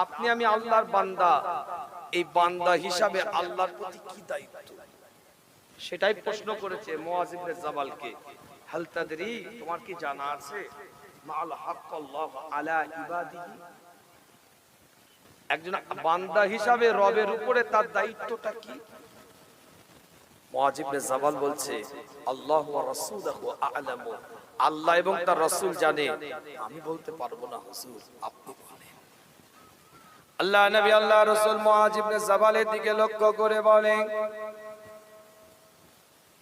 আপনি আমি আল্লাহর বান্দা, এই বান্দা হিসাবে আল্লাহর প্রতি কি দায়িত্ব, সেটাই প্রশ্ন করেছে মুআজ ইবনে জাবালকে। হাল তাদরি, তোমার কি জানা আছে মাল হাক্কাল্লাহ আলা ইবাদিহি, একজন বান্দা হিসাবে রবের উপরে তার দায়িত্বটা কি? মুআজ ইবনে জাবাল বলছে, আল্লাহু ওয়া রাসূলুহু আ'লামু, আল্লাহ এবং তার রাসূল জানে, আমি বলতে পারবো না হুজুর, আপনি বলেন। আল্লাহ নবী আল্লাহ রাসূল মুআজ ইবনে জাবালের দিকে লক্ষ্য করে বলেন,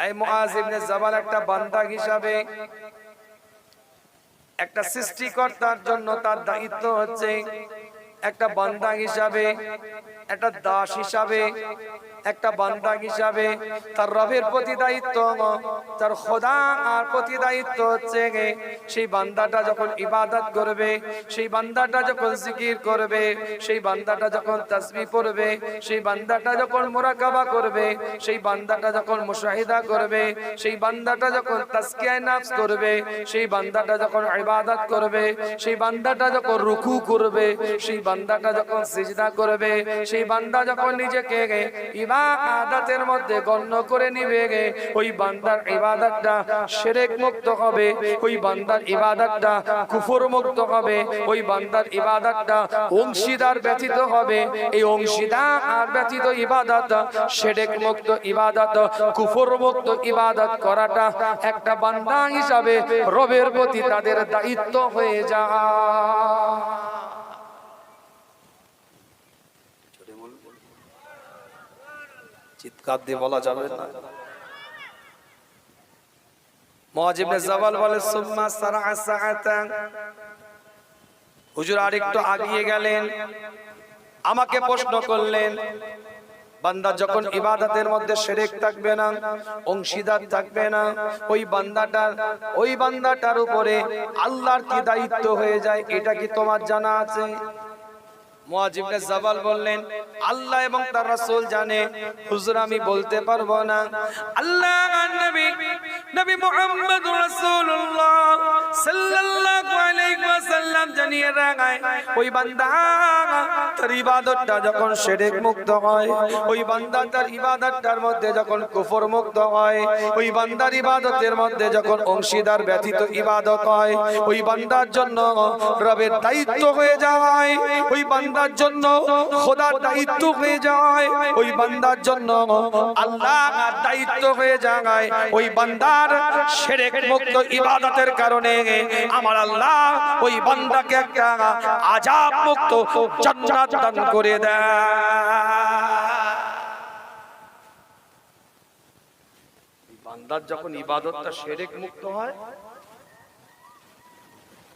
এই মুআজ ইবনে জাবাল একটা বান্দা হিসাবে, একটা সৃষ্টিকর্তার জন্য তার দায়িত্ব হচ্ছে একটা বান্দা হিসাবে, একটা দাস হিসাবে, একটা বান্দা হিসাবে তার রবের প্রতি দায়িত্ব, তার খোদার প্রতি দায়িত্ব হচ্ছে সেই বান্দাটা যখন ইবাদত করবে, সেই বান্দাটা যখন জিকির করবে, সেই বান্দাটা যখন তাসবিহ পড়বে, সেই বান্দাটা যখন মুরাকাবা করবে, সেই বান্দাটা যখন মুশাহিদা করবে, সেই বান্দাটা যখন তাজকিয়ায়ে নফস করবে, সেই বান্দাটা যখন ইবাদত করবে, সেই বান্দাটা যখন রুকু করবে, সেই বান্দাটা যখন সিজদা করবে, সেই বান্দা যখন নিজেকে ইবাদতের মধ্যে গণ্য করে নিবে, ওই বান্দার ইবাদতটা শিরক মুক্ত হবে, ওই বান্দার ইবাদতটা কুফর মুক্ত হবে, ওই বান্দার ইবাদতটা অংশীদার ব্যতীত হবে। এই অংশীদার ব্যতীত ইবাদত, শিরক মুক্ত ইবাদত, কুফর মুক্ত ইবাদত করাটা একটা বান্দা হিসাবে রবের প্রতি তাদের দায়িত্ব হয়ে যায়। চিৎকার দিয়ে বলা যাবে না। মুআজ ইবনে জাবাল বলে, সুম্মা সারা সাআতা, হুজুর আরেকটু আগিয়ে গেলেন, আমাকে প্রশ্ন করলেন, বান্দা যখন ইবাদতের মধ্যে শিরক থাকবে না, অংশীদার থাকবে না, ওই বান্দাটার উপরে আল্লাহর কি দায়িত্ব হয়ে যায়, এটা কি তোমার জানা আছে? মুআজ ইবনে জাবাল বললেন, আল্লাহ এবং তার রাসূল জানে, হুজুর আমি বলতে পারবো না। আল্লাহর নবী মুহাম্মদুর রাসূলুল্লাহ সাল্লাল্লাহু আলাইহি ওয়াসাল্লাম জানিয়ে রাখায়, ওই বান্দা তার ইবাদতটা যখন শিরক মুক্ত হয়, ওই বান্দা তার ইবাদতটার মধ্যে যখন কুফর মুক্ত হয়, ওই বান্দার ইবাদতের মধ্যে যখন অংশীদার ব্যতীত ইবাদত হয়, ওই বান্দার জন্য রবের দায়িত্ব হয়ে যায়, ওই বান্দার জন্য খোদার দায়িত্ব হয়ে যায়, ওই বান্দার জন্য আল্লাহর দায়িত্ব হয়ে যায়। ওই বান্দার শিরক মুক্ত ইবাদতের কারণে আমার আল্লাহ ওই বান্দাকে একটা আযাব মুক্ত জান্নাত দান করে দেয়। বান্দার যখন ইবাদতটা শিরক মুক্ত হয়,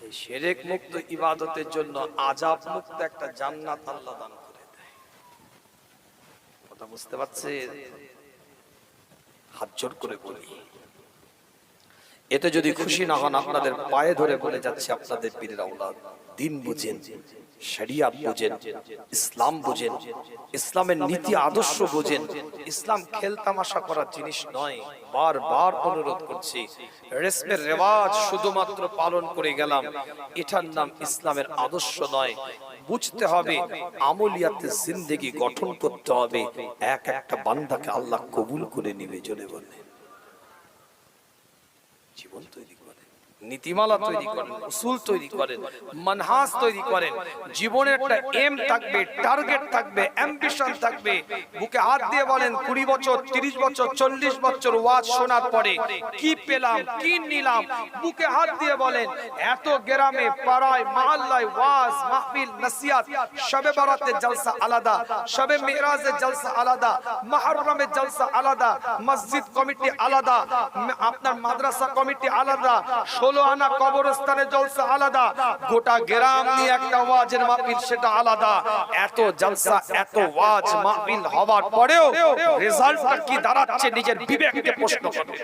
এই শিরক মুক্ত ইবাদতের জন্য আযাব মুক্ত একটা জান্নাত আল্লাহ দান করে দেয়। কথা বুঝতে পারছেন? হাত জোর করে বলি, এতে যদি খুশি না হন আপনাদের পায়ে ধরে বলে যাচ্ছে, আপনাদের পীরের আওলাদ দিন বুঝেন, শরিয়াত বুঝেন, ইসলাম বুঝেন, ইসলামের নীতি আদর্শ বুঝেন। ইসলাম খেল তামাশা করার জিনিস নয়। বারবার অনুরোধ করছি, রেসমের রেওয়াজ শুধুমাত্র পালন করে গেলাম, এটার নাম ইসলামের আদর্শ নয়। বুঝতে হবে, আমলিয়াতে জিন্দেগি গঠন করতে হবে। এক একটা বান্দাকে আল্লাহ কবুল করে নিবে। জোরে বলে, জীবন তৈরি করেন, নীতিমালা তৈরি করেন, উসুল তৈরি করেন, মানহাজ তৈরি করেন। জীবনের একটা এম থাকবে, টার্গেট থাকবে, অ্যাম্বিশন থাকবে। বুকে হাত দিয়ে বলেন, 20 বছর, 30 বছর, 40 বছর ওয়াজ শোনার পরে কি পেলাম, কি নিলাম? বুকে হাত দিয়ে বলেন, এত গ্রামে, পাড়ায়, মহল্লায় ওয়াজ, মাহফিল, নসিহত, শবে বরাতের জলসা আলাদা, শবে মেরাজের জলসা আলাদা, মুহররমের জলসা আলাদা, মসজিদ কমিটি আলাদা, আপনার মাদ্রাসা কমিটি আলাদা, 16 আনা কবরস্থানে জলসা আলাদা, গোটা গ্রাম নিয়ে একটা ওয়াজের মাহফিল সেটা আলাদা। এত জলসা, এত ওয়াজ মাহফিল হওয়ার পরেও রেজাল্টটা কি দাঁড়াচ্ছে নিজের বিবেককে প্রশ্ন করুন।